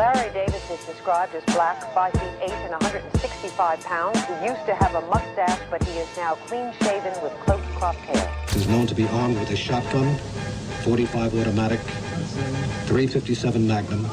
Larry Davis is described as black, 5 feet 8 and 165 pounds, who used to have a mustache, but he is now clean-shaven with close-cropped hair. He's known to be armed with a shotgun, 45 automatic, .357 Magnum,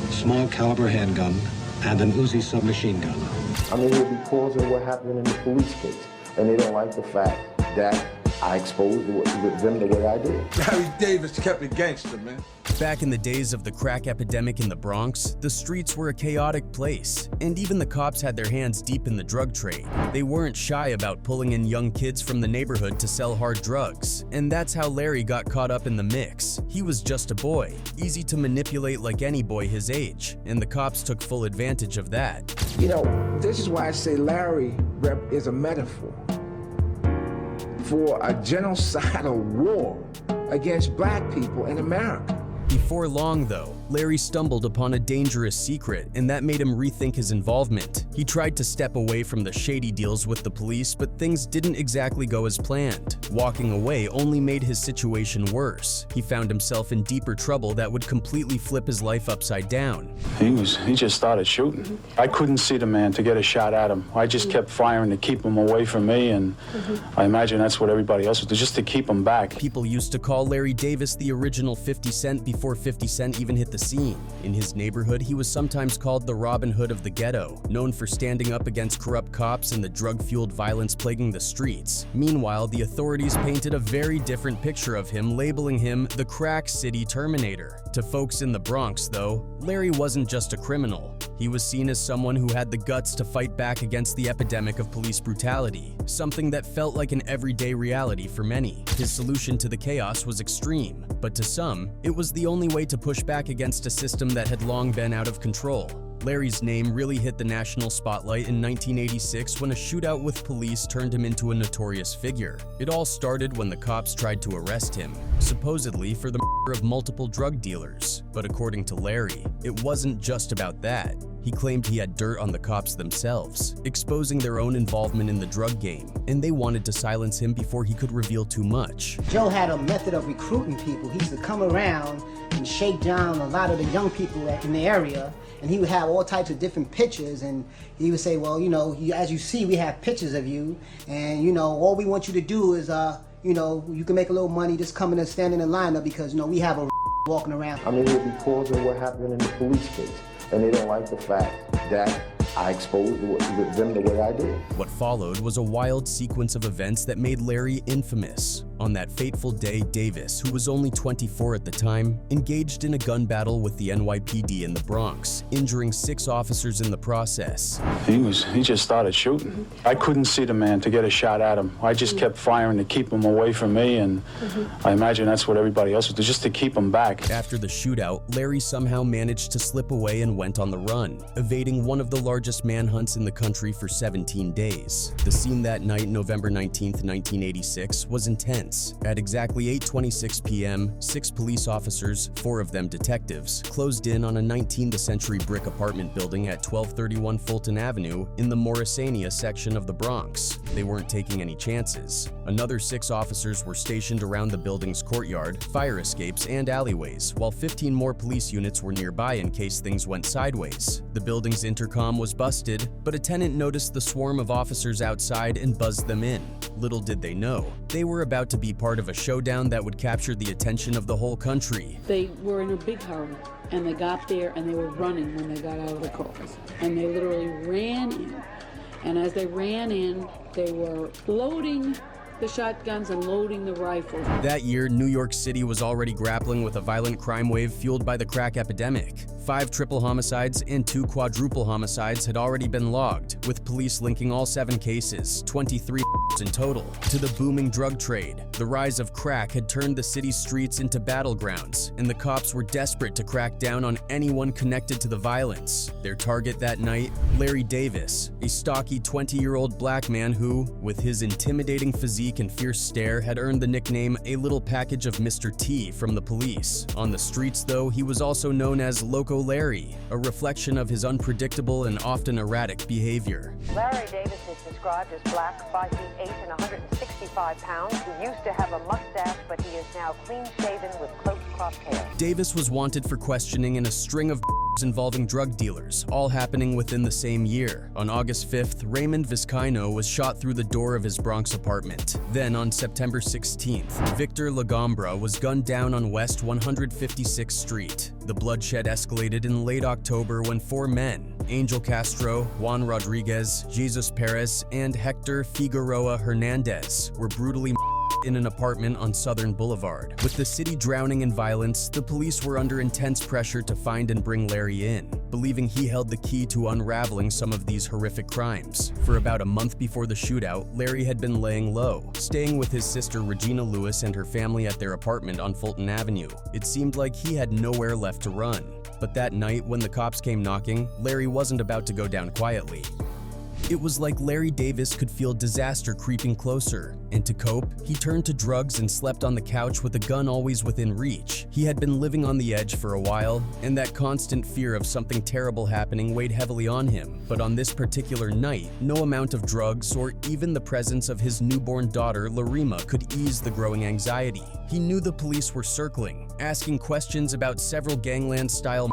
small caliber handgun, and an Uzi submachine gun. I mean, he'll be causing what happened in the police case, and they don't like the fact that I exposed them the way I did. Larry Davis kept it gangster, man. Back in the days of the crack epidemic in the Bronx, the streets were a chaotic place, and even the cops had their hands deep in the drug trade. They weren't shy about pulling in young kids from the neighborhood to sell hard drugs, and that's how Larry got caught up in the mix. He was just a boy, easy to manipulate like any boy his age, and the cops took full advantage of that. You know, this is why I say Larry is a metaphor for a genocidal war against black people in America. Before long, though, Larry stumbled upon a dangerous secret, and that made him rethink his involvement. He tried to step away from the shady deals with the police, but things didn't exactly go as planned. Walking away only made his situation worse. He found himself in deeper trouble that would completely flip his life upside down. He just started shooting. I couldn't see the man to get a shot at him. I just kept firing to keep him away from me, and I imagine that's what everybody else would do, just to keep him back. People used to call Larry Davis the original 50 Cent before 50 Cent even hit the scene. In his neighborhood, he was sometimes called the Robin Hood of the ghetto, known for standing up against corrupt cops and the drug-fueled violence plaguing the streets. Meanwhile, the authorities painted a very different picture of him, labeling him the Crack City Terminator. To folks in the Bronx, though, Larry wasn't just a criminal. He was seen as someone who had the guts to fight back against the epidemic of police brutality, something that felt like an everyday reality for many. His solution to the chaos was extreme, but to some, it was the only way to push back against a system that had long been out of control. Larry's name really hit the national spotlight in 1986 when a shootout with police turned him into a notorious figure. It all started when the cops tried to arrest him, supposedly for the murder of multiple drug dealers. But according to Larry, it wasn't just about that. He claimed he had dirt on the cops themselves, exposing their own involvement in the drug game, and they wanted to silence him before he could reveal too much. Joe had a method of recruiting people. He used to come around and shake down a lot of the young people in the area, and he would have all types of different pictures, and he would say, well, you know, as you see, we have pictures of you, and, you know, all we want you to do is, you know, you can make a little money just coming and standing in line up because, you know, we have a walking around. I mean, he'll be causing what happened in the police case, and they don't like the fact that I exposed them the way I did. What followed was a wild sequence of events that made Larry infamous. On that fateful day, Davis, who was only 24 at the time, engaged in a gun battle with the NYPD in the Bronx, injuring 6 officers in the process. He just started shooting. I couldn't see the man to get a shot at him. I just kept firing to keep him away from me, and I imagine that's what everybody else would do, just to keep him back. After the shootout, Larry somehow managed to slip away and went on the run, evading one of the largest manhunts in the country for 17 days. The scene that night, November 19, 1986, was intense. At exactly 8:26 p.m., 6 police officers, 4 of them detectives, closed in on a 19th-century brick apartment building at 1231 Fulton Avenue in the Morrisania section of the Bronx. They weren't taking any chances. Another 6 officers were stationed around the building's courtyard, fire escapes, and alleyways, while 15 more police units were nearby in case things went sideways. The building's intercom was busted, but a tenant noticed the swarm of officers outside and buzzed them in. Little did they know, they were about to be part of a showdown that would capture the attention of the whole country. They were in a big hurry, and they got there and they were running when they got out of the cars. And they literally ran in. And as they ran in, they were loading the shotguns and loading the rifles. That year, New York City was already grappling with a violent crime wave fueled by the crack epidemic. 5 triple homicides and 2 quadruple homicides had already been logged, with police linking all 7 cases, 23 in total, to the booming drug trade. The rise of crack had turned the city's streets into battlegrounds, and the cops were desperate to crack down on anyone connected to the violence. Their target that night, Larry Davis, a stocky 20-year-old black man who, with his intimidating physique and fierce stare, had earned the nickname "a little package of Mr. T" from the police. On the streets, though, he was also known as Loco Larry, a reflection of his unpredictable and often erratic behavior. Larry Davis is described as black, 5 feet 8 and 165 pounds, who used to have a mustache, but he is now clean-shaven with close-cropped hair. Davis was wanted for questioning in a string of involving drug dealers, all happening within the same year. On August 5th, Raymond Vizcaino was shot through the door of his Bronx apartment. Then, on September 16th, Victor Lagambra was gunned down on West 156th Street. The bloodshed escalated in late October when 4 men, Angel Castro, Juan Rodriguez, Jesus Perez, and Hector Figueroa Hernandez, were brutally in an apartment on Southern Boulevard. With the city drowning in violence, the police were under intense pressure to find and bring Larry in, believing he held the key to unraveling some of these horrific crimes. For about a month before the shootout, Larry had been laying low, staying with his sister Regina Lewis and her family at their apartment on Fulton Avenue. It seemed like he had nowhere left to run. But that night, when the cops came knocking, Larry wasn't about to go down quietly. It was like Larry Davis could feel disaster creeping closer, and to cope, he turned to drugs and slept on the couch with a gun always within reach. He had been living on the edge for a while, and that constant fear of something terrible happening weighed heavily on him. But on this particular night, no amount of drugs or even the presence of his newborn daughter, Larima, could ease the growing anxiety. He knew the police were circling, asking questions about several gangland-style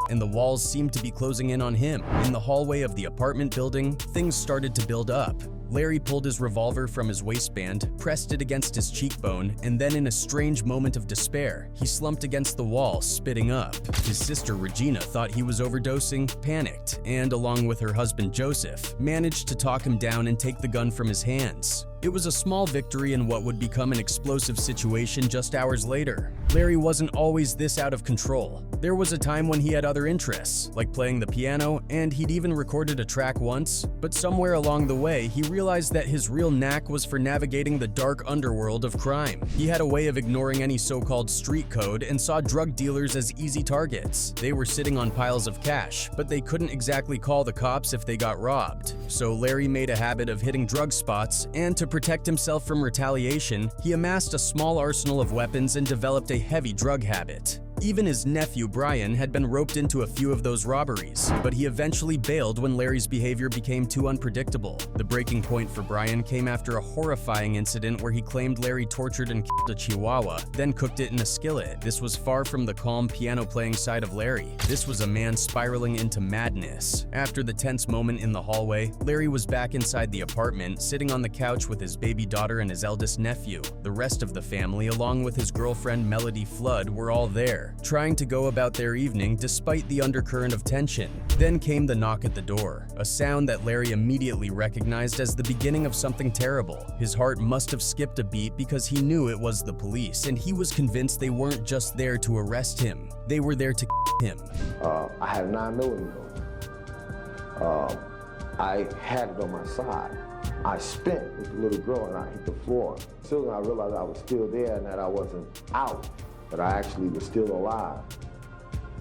and the walls seemed to be closing in on him. In the hallway of the apartment building, things started to build up. Larry pulled his revolver from his waistband, pressed it against his cheekbone, and then in a strange moment of despair, he slumped against the wall, spitting up. His sister Regina thought he was overdosing, panicked, and along with her husband Joseph, managed to talk him down and take the gun from his hands. It was a small victory in what would become an explosive situation just hours later. Larry wasn't always this out of control. There was a time when he had other interests, like playing the piano, and he'd even recorded a track once, but somewhere along the way, he realized that his real knack was for navigating the dark underworld of crime. He had a way of ignoring any so-called street code and saw drug dealers as easy targets. They were sitting on piles of cash, but they couldn't exactly call the cops if they got robbed. So Larry made a habit of hitting drug spots, and to protect himself from retaliation, he amassed a small arsenal of weapons and developed a heavy drug habit. Even his nephew, Brian, had been roped into a few of those robberies, but he eventually bailed when Larry's behavior became too unpredictable. The breaking point for Brian came after a horrifying incident where he claimed Larry tortured and killed a chihuahua, then cooked it in a skillet. This was far from the calm piano-playing side of Larry. This was a man spiraling into madness. After the tense moment in the hallway, Larry was back inside the apartment, sitting on the couch with his baby daughter and his eldest nephew. The rest of the family, along with his girlfriend Melody Flood, were all there, trying to go about their evening despite the undercurrent of tension. Then came the knock at the door, a sound that Larry immediately recognized as the beginning of something terrible. His heart must have skipped a beat because he knew it was the police, and he was convinced they weren't just there to arrest him. They were there to him. I had a 9mm. I had it on my side. I spent with the little girl and I hit the floor. Soon I realized I was still there and that I wasn't out, but I actually was still alive.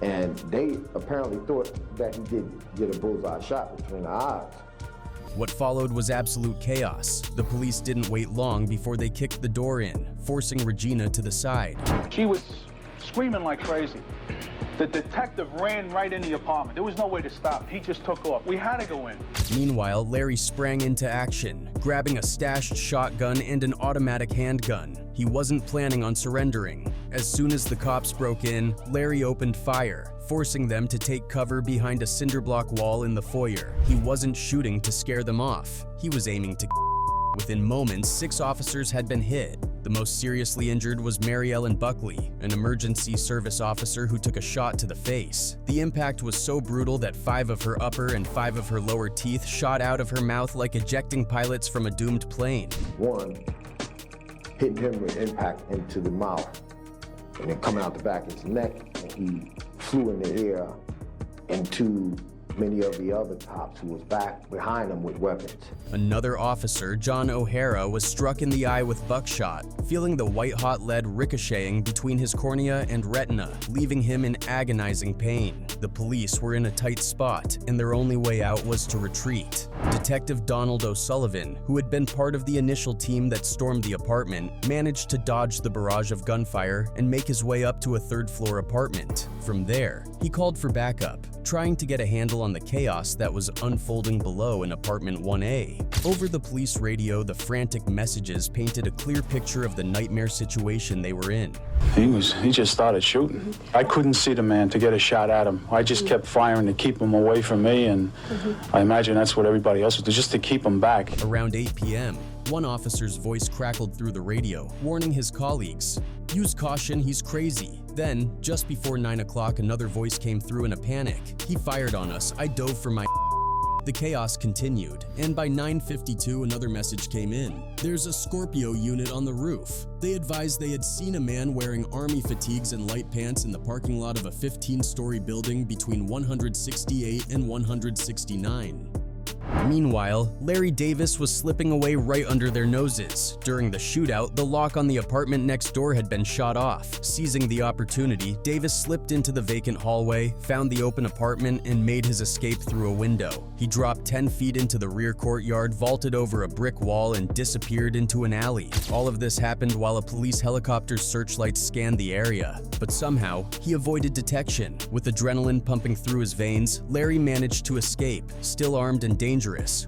And they apparently thought that he did get a bullseye shot between the eyes. What followed was absolute chaos. The police didn't wait long before they kicked the door in, forcing Regina to the side. She was screaming like crazy. The detective ran right in the apartment. There was no way to stop. He just took off. We had to go in. Meanwhile, Larry sprang into action, grabbing a stashed shotgun and an automatic handgun. He wasn't planning on surrendering. As soon as the cops broke in, Larry opened fire, forcing them to take cover behind a cinderblock wall in the foyer. He wasn't shooting to scare them off. He was aiming to. Within moments, 6 officers had been hit. The most seriously injured was Mary Ellen Buckley, an emergency service officer who took a shot to the face. The impact was so brutal that 5 of her upper and 5 of her lower teeth shot out of her mouth like ejecting pilots from a doomed plane. One hit him with impact into the mouth, and then coming out the back of his neck, and he flew in the air into many of the other cops who was back behind him with weapons. Another officer, John O'Hara, was struck in the eye with buckshot, feeling the white-hot lead ricocheting between his cornea and retina, leaving him in agonizing pain. The police were in a tight spot, and their only way out was to retreat. Detective Donald O'Sullivan, who had been part of the initial team that stormed the apartment, managed to dodge the barrage of gunfire and make his way up to a third-floor apartment. From there, he called for backup, trying to get a handle settle on the chaos that was unfolding below in apartment 1A. Over the police radio, the frantic messages painted a clear picture of the nightmare situation they were in. He just started shooting. I couldn't see the man to get a shot at him. I just kept firing to keep him away from me, and I imagine that's what everybody else would do, just to keep him back. Around 8 p.m., one officer's voice crackled through the radio, warning his colleagues, "Use caution, he's crazy." Then, just before 9 o'clock, another voice came through in a panic. "He fired on us. I dove for my..." The chaos continued, and by 9:52 another message came in. "There's a Scorpio unit on the roof. They advised they had seen a man wearing army fatigues and light pants in the parking lot of a 15-story building between 168 and 169. Meanwhile, Larry Davis was slipping away right under their noses. During the shootout, the lock on the apartment next door had been shot off. Seizing the opportunity, Davis slipped into the vacant hallway, found the open apartment, and made his escape through a window. He dropped 10 feet into the rear courtyard, vaulted over a brick wall, and disappeared into an alley. All of this happened while a police helicopter's searchlights scanned the area. But somehow, he avoided detection. With adrenaline pumping through his veins, Larry managed to escape, still armed and dangerous,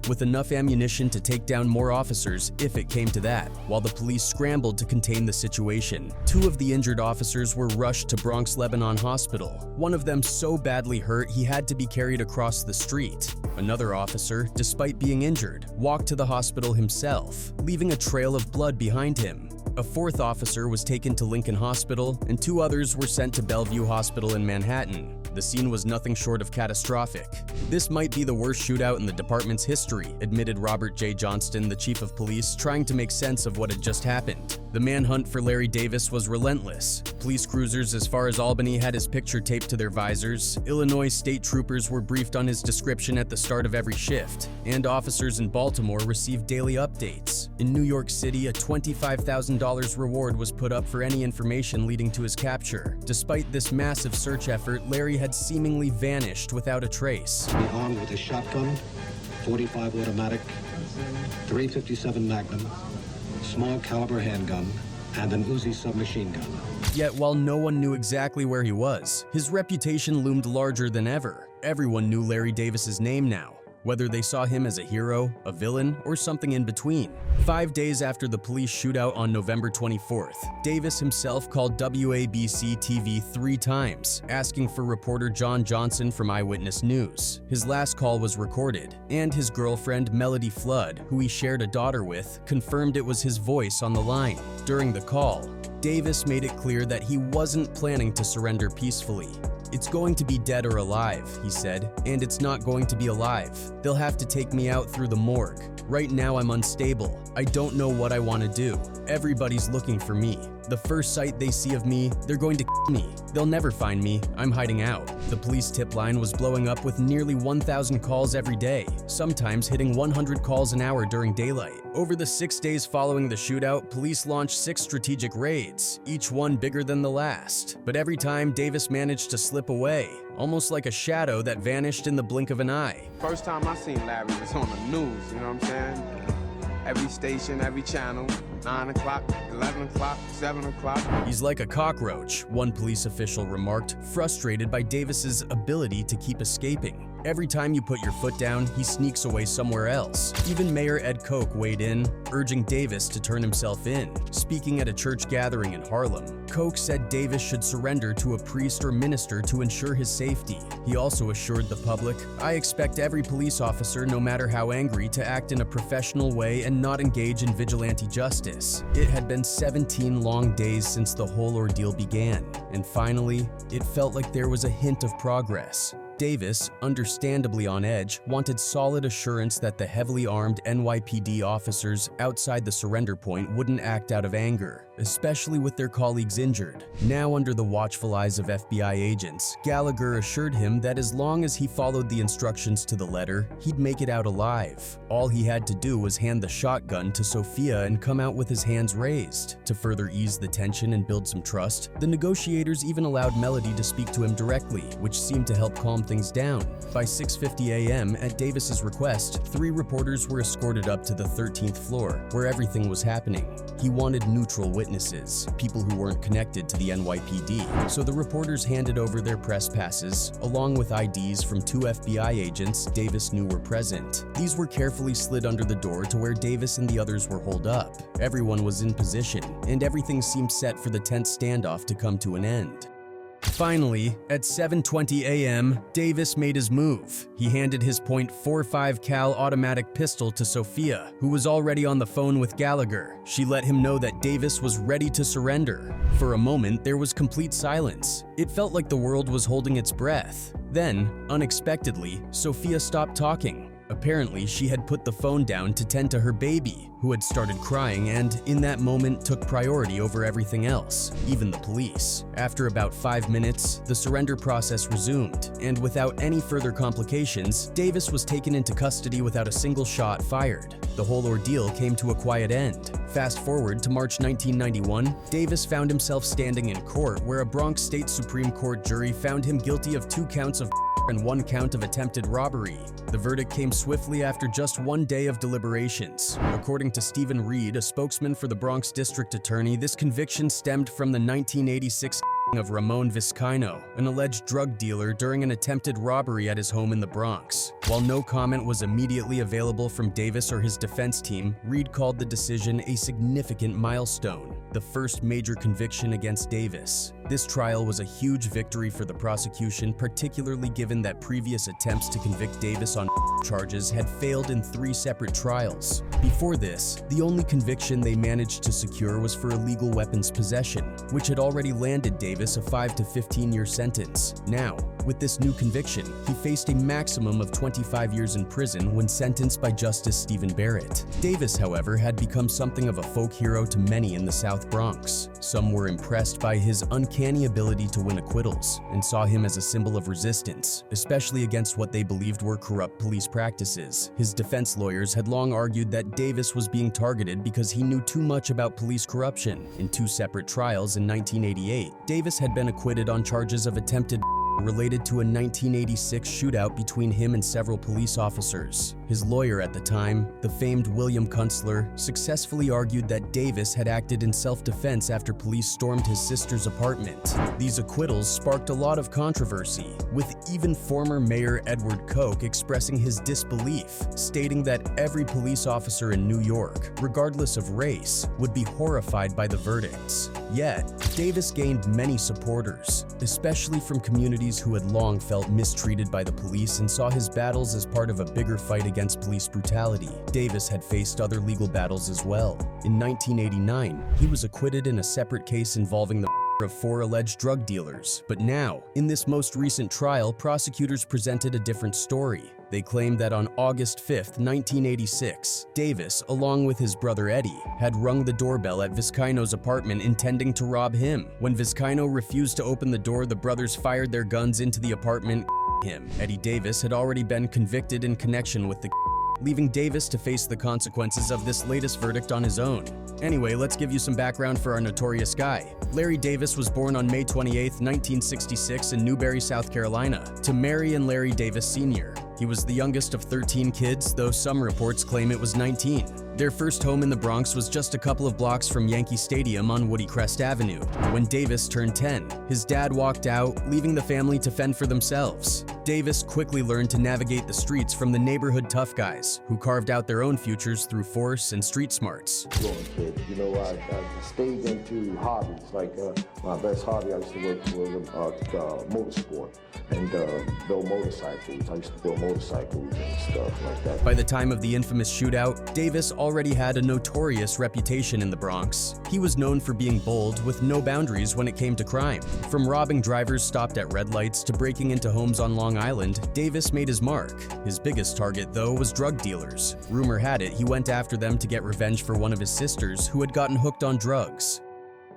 with enough ammunition to take down more officers if it came to that, while the police scrambled to contain the situation. 2 of the injured officers were rushed to Bronx Lebanon Hospital. One of them so badly hurt he had to be carried across the street. Another officer, despite being injured, walked to the hospital himself, leaving a trail of blood behind him. A 4th officer was taken to Lincoln Hospital, and 2 others were sent to Bellevue Hospital in Manhattan. The scene was nothing short of catastrophic. "This might be the worst shootout in the department's history," admitted Robert J. Johnston, the chief of police, trying to make sense of what had just happened. The manhunt for Larry Davis was relentless. Police cruisers as far as Albany had his picture taped to their visors. Illinois state troopers were briefed on his description at the start of every shift, and officers in Baltimore received daily updates. In New York City, a $25,000 reward was put up for any information leading to his capture. Despite this massive search effort, Larry had seemingly vanished without a trace. Be armed with a shotgun, .45 automatic, .357 Magnum, small caliber handgun, and an Uzi submachine gun. Yet while no one knew exactly where he was, his reputation loomed larger than ever. Everyone knew Larry Davis's name now, whether they saw him as a hero, a villain, or something in between. 5 days after the police shootout on November 24th, Davis himself called WABC-TV 3 times, asking for reporter John Johnson from Eyewitness News. His last call was recorded, and his girlfriend, Melody Flood, who he shared a daughter with, confirmed it was his voice on the line. During the call, Davis made it clear that he wasn't planning to surrender peacefully. "It's going to be dead or alive," he said, "and it's not going to be alive. They'll have to take me out through the morgue. Right now I'm unstable. I don't know what I want to do. Everybody's looking for me. The first sight they see of me, they're going to kill me. They'll never find me. I'm hiding out." The police tip line was blowing up with nearly 1,000 calls every day, sometimes hitting 100 calls an hour during daylight. Over the 6 days following the shootout, police launched 6 strategic raids, each one bigger than the last. But every time, Davis managed to slip away, almost like a shadow that vanished in the blink of an eye. First time I seen Larry was on the news, you know what I'm saying? Every station, every channel, 9 o'clock, 11 o'clock, 7 o'clock. "He's like a cockroach," one police official remarked, frustrated by Davis's ability to keep escaping. "Every time you put your foot down, he sneaks away somewhere else." Even Mayor Ed Koch weighed in, urging Davis to turn himself in. Speaking at a church gathering in Harlem, Koch said Davis should surrender to a priest or minister to ensure his safety. He also assured the public, "I expect every police officer, no matter how angry, to act in a professional way and not engage in vigilante justice." It had been 17 long days since the whole ordeal began, and finally, it felt like there was a hint of progress. Davis, understandably on edge, wanted solid assurance that the heavily armed NYPD officers outside the surrender point wouldn't act out of anger, especially with their colleagues injured. Now under the watchful eyes of FBI agents, Gallagher assured him that as long as he followed the instructions to the letter, he'd make it out alive. All he had to do was hand the shotgun to Sophia and come out with his hands raised. To further ease the tension and build some trust, the negotiators even allowed Melody to speak to him directly, which seemed to help calm things things down. By 6:50 a.m., at Davis's request, 3 reporters were escorted up to the 13th floor, where everything was happening. He wanted neutral witnesses, people who weren't connected to the NYPD, so the reporters handed over their press passes, along with IDs from 2 FBI agents Davis knew were present. These were carefully slid under the door to where Davis and the others were holed up. Everyone was in position, and everything seemed set for the tense standoff to come to an end. Finally, at 7:20 a.m., Davis made his move. He handed his .45 cal automatic pistol to Sophia, who was already on the phone with Gallagher. She let him know that Davis was ready to surrender. For a moment, there was complete silence. It felt like the world was holding its breath. Then, unexpectedly, Sophia stopped talking. Apparently, she had put the phone down to tend to her baby, who had started crying and, in that moment, took priority over everything else, even the police. After about 5 minutes, the surrender process resumed, and without any further complications, Davis was taken into custody without a single shot fired. The whole ordeal came to a quiet end. Fast forward to March 1991, Davis found himself standing in court where a Bronx State Supreme Court jury found him guilty of 2 counts of and 1 count of attempted robbery. The verdict came swiftly after just 1 day of deliberations. According to Stephen Reed, a spokesman for the Bronx District Attorney, this conviction stemmed from the 1986 of Ramon Vizcaino, an alleged drug dealer, during an attempted robbery at his home in the Bronx. While no comment was immediately available from Davis or his defense team, Reed called the decision a significant milestone, the first major conviction against Davis. This trial was a huge victory for the prosecution, particularly given that previous attempts to convict Davis on charges had failed in 3 separate trials. Before this, the only conviction they managed to secure was for illegal weapons possession, which had already landed Davis a 5 to 15-year sentence. Now, with this new conviction, he faced a maximum of 25 years in prison when sentenced by Justice Stephen Barrett. Davis, however, had become something of a folk hero to many in the South Bronx. Some were impressed by his uncanny ability to win acquittals and saw him as a symbol of resistance, especially against what they believed were corrupt police practices. His defense lawyers had long argued that Davis was being targeted because he knew too much about police corruption. In 2 separate trials in 1988, Davis had been acquitted on charges of attempted related to a 1986 shootout between him and several police officers. His lawyer at the time, the famed William Kunstler, successfully argued that Davis had acted in self-defense after police stormed his sister's apartment. These acquittals sparked a lot of controversy, with even former Mayor Edward Koch expressing his disbelief, stating that every police officer in New York, regardless of race, would be horrified by the verdicts. Yet, Davis gained many supporters, especially from communities who had long felt mistreated by the police and saw his battles as part of a bigger fight against police brutality. Davis had faced other legal battles as well. In 1989, he was acquitted in a separate case involving the of 4 alleged drug dealers. But now, in this most recent trial, prosecutors presented a different story. They claimed that on August 5, 1986, Davis, along with his brother Eddie, had rung the doorbell at Vizcaino's apartment intending to rob him. When Vizcaino refused to open the door, the brothers fired their guns into the apartment. Eddie Davis had already been convicted in connection with the leaving Davis to face the consequences of this latest verdict on his own. Anyway, let's give you some background for our notorious guy. Larry Davis was born on May 28, 1966 in Newberry, South Carolina, to Mary and Larry Davis Sr. He was the youngest of 13 kids, though some reports claim it was 19. Their first home in the Bronx was just a couple of blocks from Yankee Stadium on Woody Crest Avenue. When Davis turned 10, his dad walked out, leaving the family to fend for themselves. Davis quickly learned to navigate the streets from the neighborhood tough guys, who carved out their own futures through force and street smarts. Growing kid, you know, I stayed into hobbies. Like my best hobby I used to work was motorsport and build motorcycles. I used to build motorcycles and stuff like that. By the time of the infamous shootout, Davis already had a notorious reputation in the Bronx. He was known for being bold with no boundaries when it came to crime. From robbing drivers stopped at red lights to breaking into homes on Long Island, Davis made his mark. His biggest target, though, was drug dealers. Rumor had it he went after them to get revenge for one of his sisters who had gotten hooked on drugs.